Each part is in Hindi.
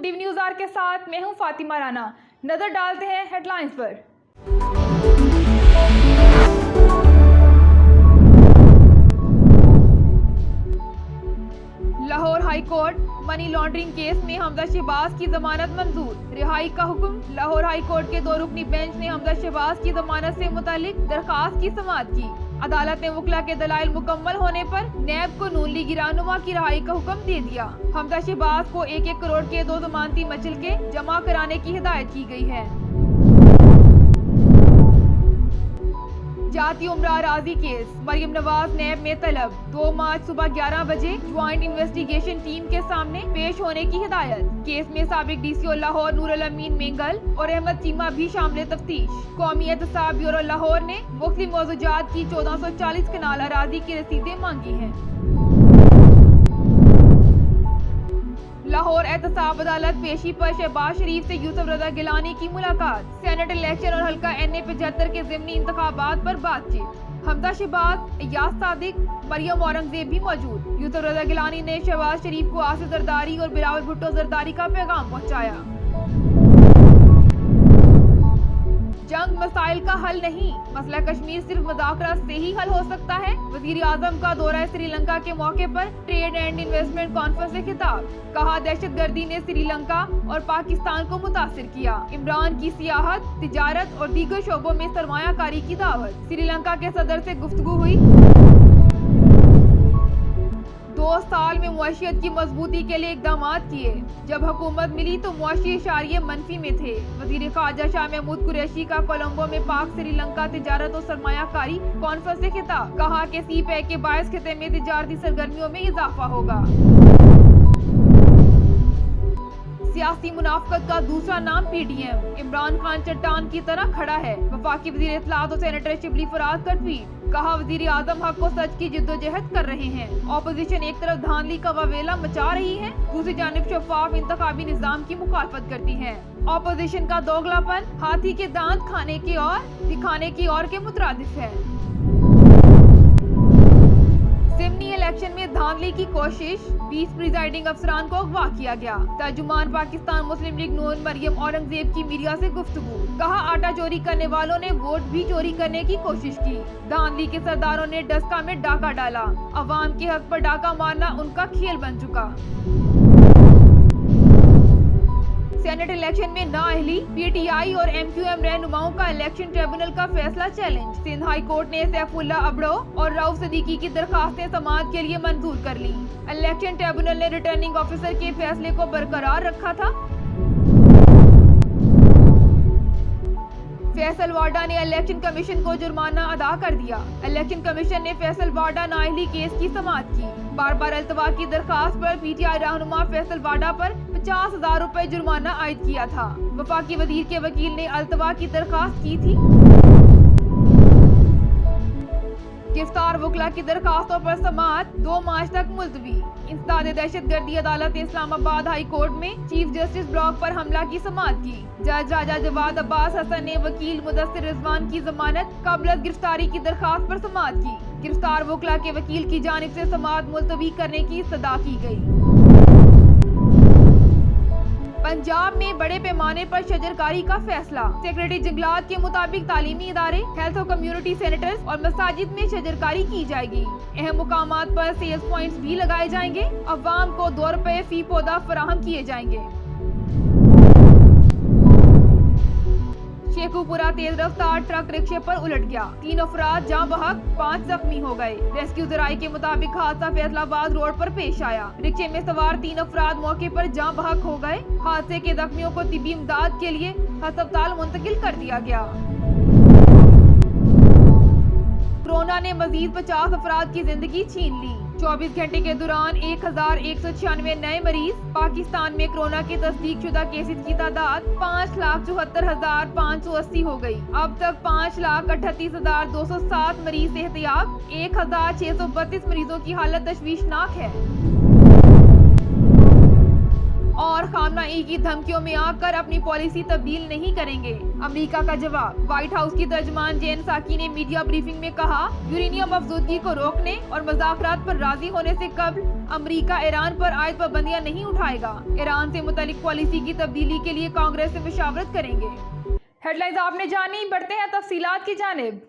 टीवी न्यूज़ आर के साथ मैं हूं फातिमा राना। नजर डालते हैं हेडलाइंस पर। Lahore high court money laundering case में हमजा शहबाज की जमानत मंजूर, रिहाई का हुक्म। लाहौर हाई कोर्ट के 2 रुकनी बेंच ने हमजा शहबाज की जमानत से मुतालिक दरखास्त की समाअत की। अदालत ने वकला के दलाइल मुकम्मल होने पर नैब को नून लीगी रहनुमा की रिहाई का हुक्म दे दिया। हमजा शहबाज को 1-1 करोड़ के 2 जमानती मचलके जमा कराने की हिदायत की गई है। जाती उम्रा राजी केस, मरियम नवाज नैब में तलब। 2 मार्च सुबह 11 बजे ज्वाइंट इन्वेस्टिगेशन टीम के सामने पेश होने की हिदायत। केस में साबिक DCO लाहौर नूरुल अमीन मेंगल और अहमद चीमा भी शामिल तफ्तीश। कौमी एहतसाब ब्यूरो लाहौर ने मुख्तलिफ मौजूजात की 1440 कनाल अराजी की रसीदें मांगी हैं। लाहौर एहतसाब अदालत पेशी पर शहबाज शरीफ से यूसुफ रजा गिलानी की मुलाकात। सेनेट इलेक्शन और हल्का NA-75 के ज़िमनी इंतखाबात पर बातचीत। हमजा शहबाज, अयाज सादिक, मरियम औरंगजेब भी मौजूद। यूसुफ रजा गिलानी ने शहबाज शरीफ को आसिफ जरदारी और बिलावल भुट्टो जरदारी का पैगाम पहुँचाया। जंग मसाइल का हल नहीं, मसला कश्मीर सिर्फ मुज़ाकरात से ही हल हो सकता है। वज़ीर आज़म का दौरा श्रीलंका के मौके पर ट्रेड एंड इन्वेस्टमेंट कॉन्फ्रेंस से खिताब। कहा दहशतगर्दी ने श्रीलंका और पाकिस्तान को मुतासिर किया। इमरान की सियाहत, तिजारत और दीगर शोबों में सरमायाकारी की दावत। श्रीलंका के सदर से गुफ्तगू हुई। 2 साल में मुआशियत की मजबूती के लिए इकदाम किए। जब हुकूमत मिली तो मुआशी इशारे मनफी में थे। वजीर ख़ारजा शाह महमूद कुरैशी का कोलंबो में पाक श्रीलंका तिजारत और सरमायाकारी कॉन्फ्रेंस से खिताब। कहा कि CPEC के बायस खिते में तिजारती सरगर्मियों में इजाफा होगा। सियासी मुनाफकत का दूसरा नाम PDM। इमरान खान चट्टान की तरह खड़ा है। वफाकी वजीर इत्तलात और सेनेटर शिबली फराज का ट्वीट। कहा वजीर आजम हक और सच की जिद्दोजहद कर रहे हैं। ऑपोजिशन एक तरफ धांधली का वावेला मचा रही है, दूसरी जानिब शफाफ इंतखाबी निजाम की मुखालफत करती है। ऑपोजिशन का दोगलापन हाथी के दांत खाने की और दिखाने की और के मुतरादिफ है। ज़िमनी इलेक्शन में धांधली की कोशिश, 20 प्रिजाइडिंग अफसरान को अगवा किया गया। तर्जुमान पाकिस्तान मुस्लिम लीग नून मरियम औरंगजेब की मीडिया से गुफ्तगू। कहा आटा चोरी करने वालों ने वोट भी चोरी करने की कोशिश की। धांधली के सरदारों ने डस्का में डाका डाला। अवाम के हक पर डाका मारना उनका खेल बन चुका। सेनेट इलेक्शन में नाअहली, PTI और MQM रहनुमाओं का इलेक्शन ट्रिब्यूनल का फैसला चैलेंज। सिंध हाई कोर्ट ने सैफुल्ला अबड़ो और रऊफ सदीकी की दरखास्तें समाअत के लिए मंजूर कर ली। इलेक्शन ट्रिब्यूनल ने रिटर्निंग ऑफिसर के फैसले को बरकरार रखा था। फैसल वाडा ने इलेक्शन कमीशन को जुर्माना अदा कर दिया। इलेक्शन कमीशन ने फैसल वाडा नाअहली केस की समाअत की। बार-बार अल्तवा की दरखास्त पर PTI रहनुमा फैसल वाडा पर 50,000 रुपए जुर्माना आयद किया था। वफाकी वजीर के वकील ने अल्तवा की दरखास्त की थी। गिरफ्तार वकला की दरखास्तों पर समाअत 2 मार्च तक मुलतवी। इंसदाद दहशतगर्दी अदालत इस्लामाबाद हाई कोर्ट में चीफ जस्टिस ब्लॉक पर हमला की समाअत की। जज राजा जवाद अब्बास हसन ने वकील मुदस्सिर रिजवान की जमानत कबल गिरफ्तारी की दरखास्त पर समाअत की। गिरफ्तार वकला के वकील की जानिब से समाअत मुलतवी करने की इस्तदा की गई। पंजाब में बड़े पैमाने पर शजरकारी का फैसला। सेक्रेटरी जंगलात के मुताबिक तालीमी इदारे, हेल्थ और कम्युनिटी सेंटर्स और मसाजिद में शजरकारी की जाएगी। अहम मुकामात पर सेल्स पॉइंट्स भी लगाए जाएंगे। अवाम को 2 रुपए फी पौधा फराहम किए जाएंगे। शेखुपुरा तेज रफ्तार ट्रक रिक्शे पर उलट गया। 3 अफराद जाँ बहक, 5 जख्मी हो गए। रेस्क्यू जराये के मुताबिक हादसा फैसलाबाद रोड पर पेश आया। रिक्शे में सवार 3 अफराद मौके पर जाँ बहक हो गए। हादसे के जख्मियों को तिब्बी इमदाद के लिए अस्पताल मुंतकिल कर दिया गया। कोरोना ने मजीद 50 अफराद की जिंदगी छीन ली। 24 घंटे के दौरान 1196 नए मरीज। पाकिस्तान में कोरोना के तस्दीक शुदा केसेस की तादाद 5,74,580 हो गई। अब तक 5,38,207 मरीज सेहतियाब। 1,632 मरीजों की हालत तशवीशनाक है। और खामना-ई की धमकियों में आकर अपनी पॉलिसी तब्दील नहीं करेंगे। अमेरिका का जवाब। व्हाइट हाउस की तर्जमान जेन साकी ने मीडिया ब्रीफिंग में कहा, यूरेनियम अफजूदगी को रोकने और मुज़ाकरात पर राजी होने से कबल अमेरिका ईरान पर आयद पाबंदियां नहीं उठाएगा। ईरान से मुतालिक पॉलिसी की तब्दीली के लिए कांग्रेस से मुशावरत करेंगे। हेडलाइंस आपने जानी, बढ़ते हैं तफसीलात की जानिब।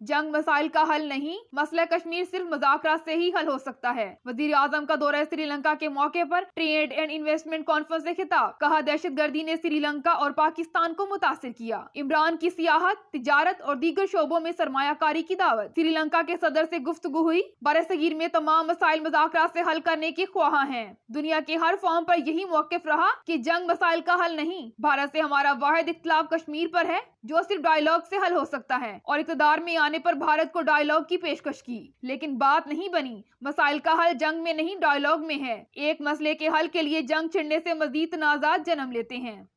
जंग मसाइल का हल नहीं, मसला कश्मीर सिर्फ मुज़ाकरात से ही हल हो सकता है। वजीर आजम का दौरा श्रीलंका के मौके पर ट्रेड एंड इन्वेस्टमेंट कॉन्फ्रेंस से खिताब। कहा, दहशतगर्दी ने श्रीलंका और पाकिस्तान को मुतासिर किया। इमरान की सियाहत, तिजारत और दीगर शोबों में सरमायाकारी की दावत। श्रीलंका के सदर से गुफ्तगू हुई। बरसगीर में तमाम मसाइल मुज़ाकरात से हल करने के ख्वाह हैं। दुनिया के हर फॉर्म पर यही मौकिफ रहा कि जंग मसाइल का हल नहीं। भारत से हमारा वाहिद इख्तिलाफ कश्मीर पर है, जो सिर्फ डायलॉग से हल हो सकता है, और इक़्तिदार में आने पर भारत को डायलॉग की पेशकश की, लेकिन बात नहीं बनी। मसाइल का हल जंग में नहीं, डायलॉग में है। एक मसले के हल के लिए जंग छिड़ने से मजीद तनाज़ात जन्म लेते हैं।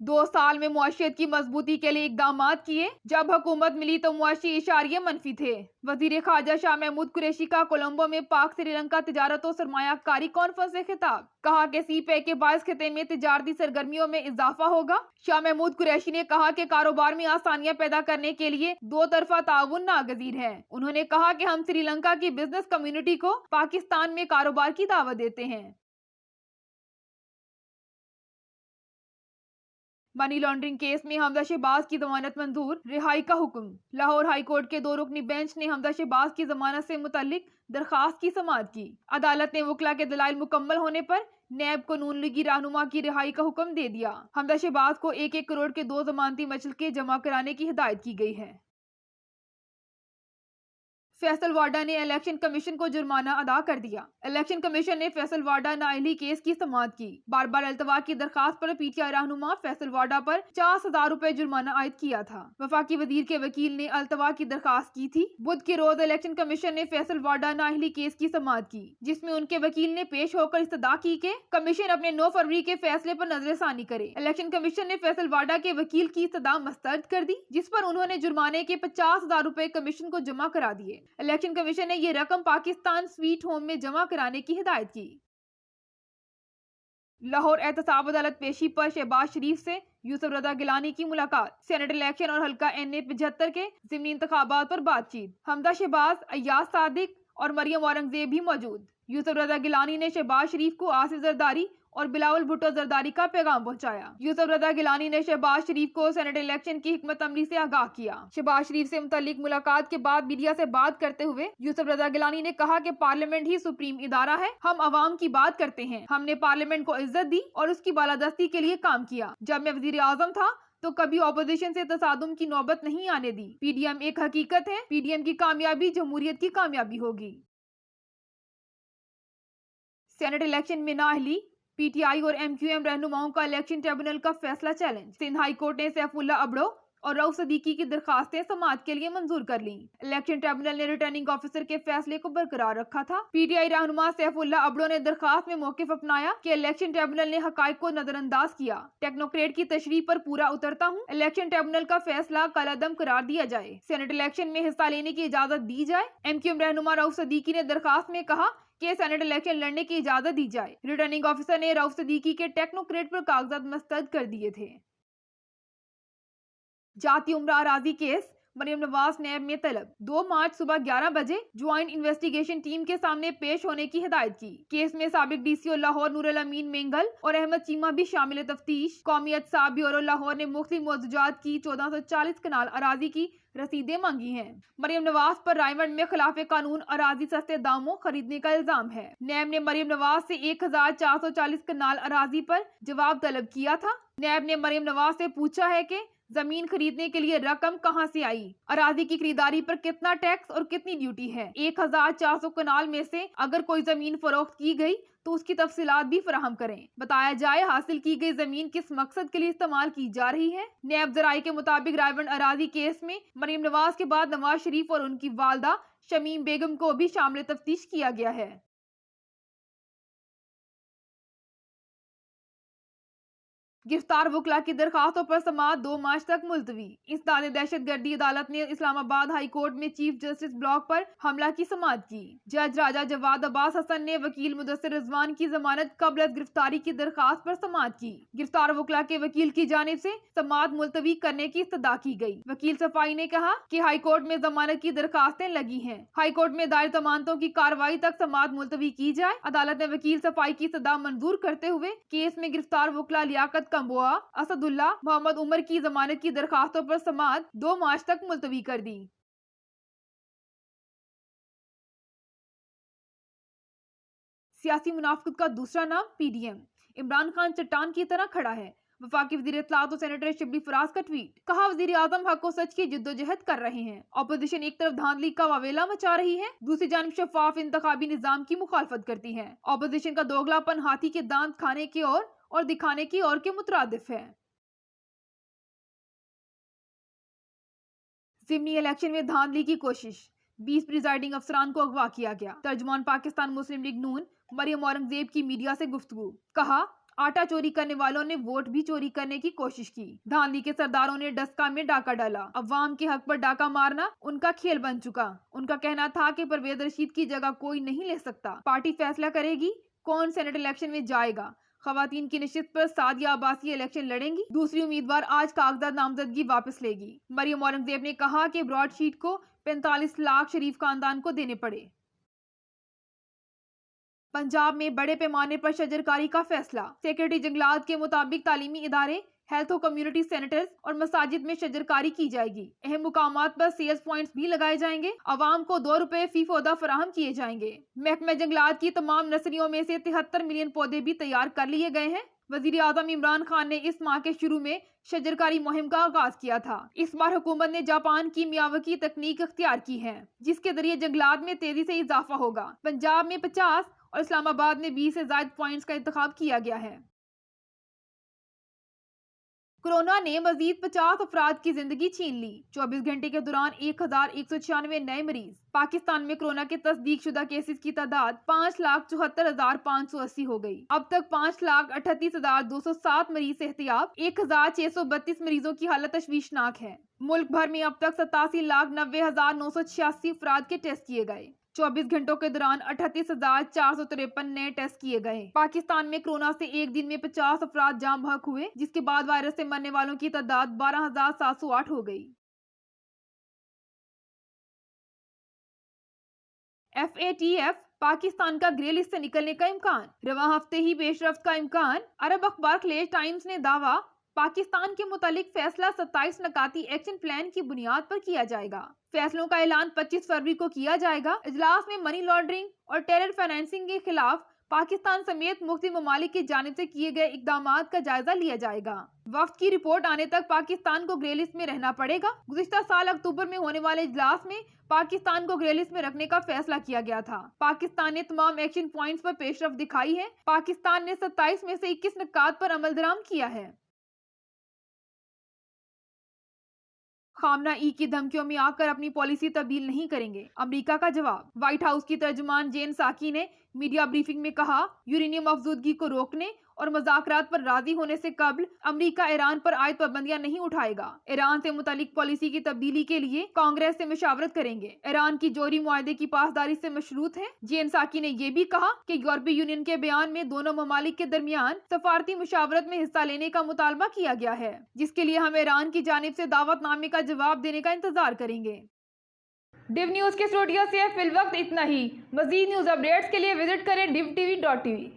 2 साल में मुआशियत की मजबूती के लिए इकदामात किए। जब हुकूमत मिली तो मुआशी इशारे मनफी थे। वजीर खारजा शाह महमूद कुरैशी का कोलंबो में पाक श्रीलंका तिजारत और सरमायाकारी कॉन्फ्रेंस से खिताब। कहा कि सीपैक के बायस खिते में तिजारती सरगर्मियों में इजाफा होगा। शाह महमूद कुरैशी ने कहा कि कारोबार में आसानियां पैदा करने के लिए 2 तरफा ताउन नागजीर है। उन्होंने कहा कि हम श्रीलंका की बिजनेस कम्युनिटी को पाकिस्तान में कारोबार की दावत देते हैं। मनी लॉन्ड्रिंग केस में हमजा शहबाज की जमानत मंजूर, रिहाई का हुक्म। लाहौर हाई कोर्ट के 2 रुकनी बेंच ने हमजा शहबाज की जमानत से मुतल्लिक दरखास्त की समाअत की। अदालत ने वकला के दलाइल मुकम्मल होने पर नैब को नून लीगी रहनुमा की रिहाई का हुक्म दे दिया। हमजा शहबाज को 1-1 करोड़ के 2 जमानती मचलके जमा कराने की हिदायत की गई है। फैसल वाडा ने इलेक्शन कमीशन को जुर्माना अदा कर दिया। इलेक्शन कमीशन ने फैसल वाडा नाअहली केस की समाअत की। बार बार अल्तवा की दरखास्त पर पीटीआई रहनुमा फैसल वाडा पर 50,000 रुपए जुर्माना आयद किया था। वफाकी वजीर के वकील ने अल्तवा की दरखास्त की थी। बुध के रोज इलेक्शन कमीशन ने फैसल वाडा नाअहली केस की समाअत की, जिसमें उनके वकील ने पेश होकर इस्तदा की कि कमीशन अपने 9 फरवरी के फैसले पर नजरसानी करे। इलेक्शन कमीशन ने फैसल वाडा के वकील की इस्तदा मुस्तरद कर दी, जिस पर उन्होंने जुर्माने के 50,000 रुपए कमीशन को जमा करा दिए। इलेक्शन कमीशन ने ये रकम पाकिस्तान स्वीट होम में जमा कराने की हिदायत की। लाहौर एहतसाब अदालत पेशी पर शहबाज शरीफ से यूसुफ रजा गिलानी की मुलाकात। सेनेट इलेक्शन और हल्का NA 75 के ज़िमनी इंतखाबात पर बातचीत। हमजा शहबाज, अय्याज सादिक और मरियम औरंगजेब भी मौजूद। यूसुफ रजा गिलानी ने शहबाज शरीफ को आसिफ जरदारी और बिलावल भुट्टो जरदारी का पैगाम पहुंचाया। यूसुफ रजा गिलानी ने शहबाज शरीफ को सेनेट इलेक्शन की हिकमत अमली से आगाह किया। शहबाज शरीफ से मुतालिक मुलाकात के बाद मीडिया से बात करते हुए यूसुफ रजा गिलानी ने कहा कि पार्लियामेंट ही सुप्रीम इदारा है, हम अवाम की बात करते हैं। हमने पार्लियामेंट को इज्जत दी और उसकी बालादस्ती के लिए काम किया। जब मैं वजीर आजम था तो कभी ऑपोजिशन से तसादुम की नौबत नहीं आने दी। PDM एक हकीकत है, PDM की कामयाबी जमहूरियत की कामयाबी होगी। सेनेट इलेक्शन में नाअहली, PTI और MQM रहनुमाओं का इलेक्शन ट्रिब्यूनल का फैसला चैलेंज। सिंध हाई कोर्ट ने सैफुल्ला अबड़ो और रऊफ सदीकी की दरखास्तें समाअत के लिए मंजूर कर ली। इलेक्शन ट्रिब्यूनल ने रिटर्निंग ऑफिसर के फैसले को बरकरार रखा था। PTI रहनुमा सैफुल्ला अबड़ो ने दरखास्त में मौकिफ अपनाया कि इलेक्शन ट्रिब्यूनल ने हकायक को नजरअंदाज किया। टेक्नोक्रेट की तशरीह पर पूरा उतरता हूँ। इलेक्शन ट्रिब्यूनल का फैसला कलअदम करार दिया जाए। सेनेट इलेक्शन में हिस्सा लेने की इजाजत दी जाए। MQM रहनुमा रऊफ सदीकी ने दरखास्त में कहा कि सेनेट इलेक्शन लड़ने की इजाजत दी जाए। रिटर्निंग ऑफिसर ने रऊफ सदीकी के टेक्नोक्रेट पर कागजात मुस्तरद कर दिए थे। जाती उम्रा अराजी केस, मरियम नवाज नैब में तलब। 2 मार्च सुबह 11 बजे ज्वाइंट इन्वेस्टिगेशन टीम के सामने पेश होने की हिदायत की। केस में साबिक DCO लाहौर नूरुल अमीन मेंगल और अहमद चीमा भी शामिल तफ्तीश। कौमी एहतसाब ब्यूरो लाहौर ने मुख्तलिफ मौजूदात की 1440 कनाल अराजी की रसीदें मांगी हैं। मरियम नवाज पर रायमंड में खिलाफ कानून अराजी सस्ते दामों खरीदने का इल्जाम है। नैब ने मरियम नवाज से 1440 कनाल अराजी पर जवाब तलब किया था। नैब ने मरियम नवाज से पूछा है कि जमीन खरीदने के लिए रकम कहां से आई, अराजी की खरीदारी पर कितना टैक्स और कितनी ड्यूटी है। 1400 कनाल में से अगर कोई जमीन फरोख्त की गई तो उसकी तफसीलात भी फराहम करें। बताया जाए हासिल की गई जमीन किस मकसद के लिए इस्तेमाल की जा रही है। नैब जराई के मुताबिक रायवंड अराजी केस में मरियम नवाज के बाद नवाज शरीफ और उनकी वालदा शमीम बेगम को भी शामिल तफ्तीश किया गया है। गिरफ्तार वकला की दरखास्तों पर समाअत 2 मार्च तक मुलतवी। इस्दाद दहशतगर्दी अदालत ने इस्लामाबाद हाई कोर्ट में चीफ जस्टिस ब्लॉक पर हमला की समाअत की। जज राजा जवाद अब्बास हसन ने वकील मुदस्सिर रिजवान की जमानत कबल गिरफ्तारी की दरखास्त पर समाअत की। गिरफ्तार वकला के वकील की जानिब से समाअत मुलतवी करने की इस्तदा की गई। वकील सफाई ने कहा कि हाई कोर्ट में जमानत की दरखास्तें लगी हैं। हाई कोर्ट में दायर जमानतों की कार्रवाई तक समाअत मुलतवी की जाए। अदालत ने वकील सफाई की इस्तदा मंजूर करते हुए केस में गिरफ्तार वकला लियाकत कंबोआ, असदुल्ला, मोहम्मद उमर की जमानत की दरखास्तों पर समाअत 2 मार्च तक मुलतवी कर दी। सियासी मुनाफिकत का दूसरा नाम पीडीएम। इमरान खान चट्टान की तरह खड़ा है। वफाकी वज़ीर इत्तलात और सेनेटर शिबली फराज का ट्वीट। कहा, वज़ीर आज़म हक और सच की जिद्दोजहद कर रहे हैं। अपोजिशन एक तरफ धांधली का वावेला मचा रही है, दूसरी जानिब शफाफ इंतखाबी निजाम की मुखालफत करती है। अपोजिशन का दोगलापन हाथी के दांत खाने की और दिखाने की ओर के मुतरादिफ है। ज़िमनी इलेक्शन में धांधली की कोशिश। 20 प्रिजाइडिंग अफसरान को अगवा किया गया। तर्जुमान पाकिस्तान मुस्लिम लीग नून मरियम औरंगजेब की मीडिया से गुफ्तगू। कहा, आटा चोरी करने वालों ने वोट भी चोरी करने की कोशिश की। धांधली के सरदारों ने डस्का में डाका डाला। अवाम के हक पर डाका मारना उनका खेल बन चुका। उनका कहना था कि परवेज रशीद की जगह कोई नहीं ले सकता। पार्टी फैसला करेगी कौन सेनेट इलेक्शन में जाएगा। खवातीन की निश्चित पर सादिया अब्बासी इलेक्शन लड़ेंगी। दूसरी उम्मीदवार आज कागजात नामजदगी वापस लेगी। मरियम औरंगजेब ने कहा कि ब्रॉडशीट को 45 लाख शरीफ खानदान को देने पड़े। पंजाब में बड़े पैमाने पर शजरकारी का फैसला। सेक्रेटरी जंगलात के मुताबिक तालीमी इदारे, हेल्थ और कम्युनिटी सेंटर्स और मसाजिद में शजरकारी की जाएगी। अहम मुकामात पर सेल्स पॉइंट्स भी लगाए जाएंगे। आवाम को 2 रुपए फी पौधा फराहम किए जाएंगे। महकमा जंगलात की तमाम नर्सरियों में से 73 मिलियन पौधे भी तैयार कर लिए गए हैं। वजीर आजम इमरान खान ने इस माह के शुरू में शजरकारी मुहिम का आगाज किया था। इस बार हुकूमत ने जापान की मियावाकी तकनीक अख्तियार की है, जिसके जरिए जंगलात में तेजी से इजाफा होगा। पंजाब में 50 और इस्लामाबाद में 20 से ज्यादा पॉइंट्स का इंतखाब किया गया है। कोरोना ने मजीद 50 अफराद की जिंदगी छीन ली। 24 घंटे के दौरान 1196 नए मरीज। पाकिस्तान में कोरोना के तस्दीक शुदा केसेस की तादाद 5,74,580 हो गई। अब तक 5,38,207 मरीज सेहतियाब। 1,632 मरीजों की हालत तशवीशनाक है। मुल्क भर में अब तक 87,90,986 अफराद के टेस्ट किए गए। 24 घंटों के दौरान 38,453 नए टेस्ट किए गए। पाकिस्तान में कोरोना से एक दिन में 50 अफराद जाम बहक हुए, जिसके बाद वायरस से मरने वालों की तादाद 12,708 हो गई। FATF पाकिस्तान का ग्रे लिस्ट से निकलने का इम्कान। रवां हफ्ते ही पेशरफ्त का इम्कान। अरब अखबार खलीज टाइम्स ने दावा, पाकिस्तान के मुतालिक फैसला 27 नकाती एक्शन प्लान की बुनियाद पर किया जाएगा। फैसलों का ऐलान 25 फरवरी को किया जाएगा। इजलास में मनी लॉन्ड्रिंग और टेरर फाइनेंसिंग के खिलाफ पाकिस्तान समेत मुख्तलिफ ममालिक की जानिब से किए गए इकदामात का जायजा लिया जाएगा। वफ्द की रिपोर्ट आने तक पाकिस्तान को ग्रे लिस्ट में रहना पड़ेगा। गुज़िश्ता साल अक्टूबर में होने वाले इजलास में पाकिस्तान को ग्रे लिस्ट में रखने का फैसला किया गया था। पाकिस्तान ने तमाम एक्शन पॉइंट्स पर पेशरफ्त दिखाई है। पाकिस्तान ने 27 में से 21 निकात पर अमल दराम किया है। खामना ई की धमकियों में आकर अपनी पॉलिसी तब्दील नहीं करेंगे, अमेरिका का जवाब। व्हाइट हाउस की तर्जुमान जेन साकी ने मीडिया ब्रीफिंग में कहा, यूरेनियम अफजूदगी को रोकने और मज़ाकरात पर राजी होने से कबल अमेरिका ईरान पर आयद पाबंदियां नहीं उठाएगा। ईरान से मुतालिक पॉलिसी की तब्दीली के लिए कांग्रेस से मशावरत करेंगे। ईरान की जोहरी मुआहदे की पासदारी से मशरूत है। जेन साकी ने यह भी कहा कि यूरोपीय यूनियन के बयान में दोनों ममालिक के दरमियान सफारती मुशावरत में हिस्सा लेने का मुतालबा किया गया है, जिसके लिए हम ईरान की जानिब से दावतनामे का जवाब देने का इंतजार करेंगे। डिव न्यूज के स्टूडियो से फिलवक्त इतना ही। मजीद न्यूज अपडेट्स के लिए विजिट करें divtv.tv।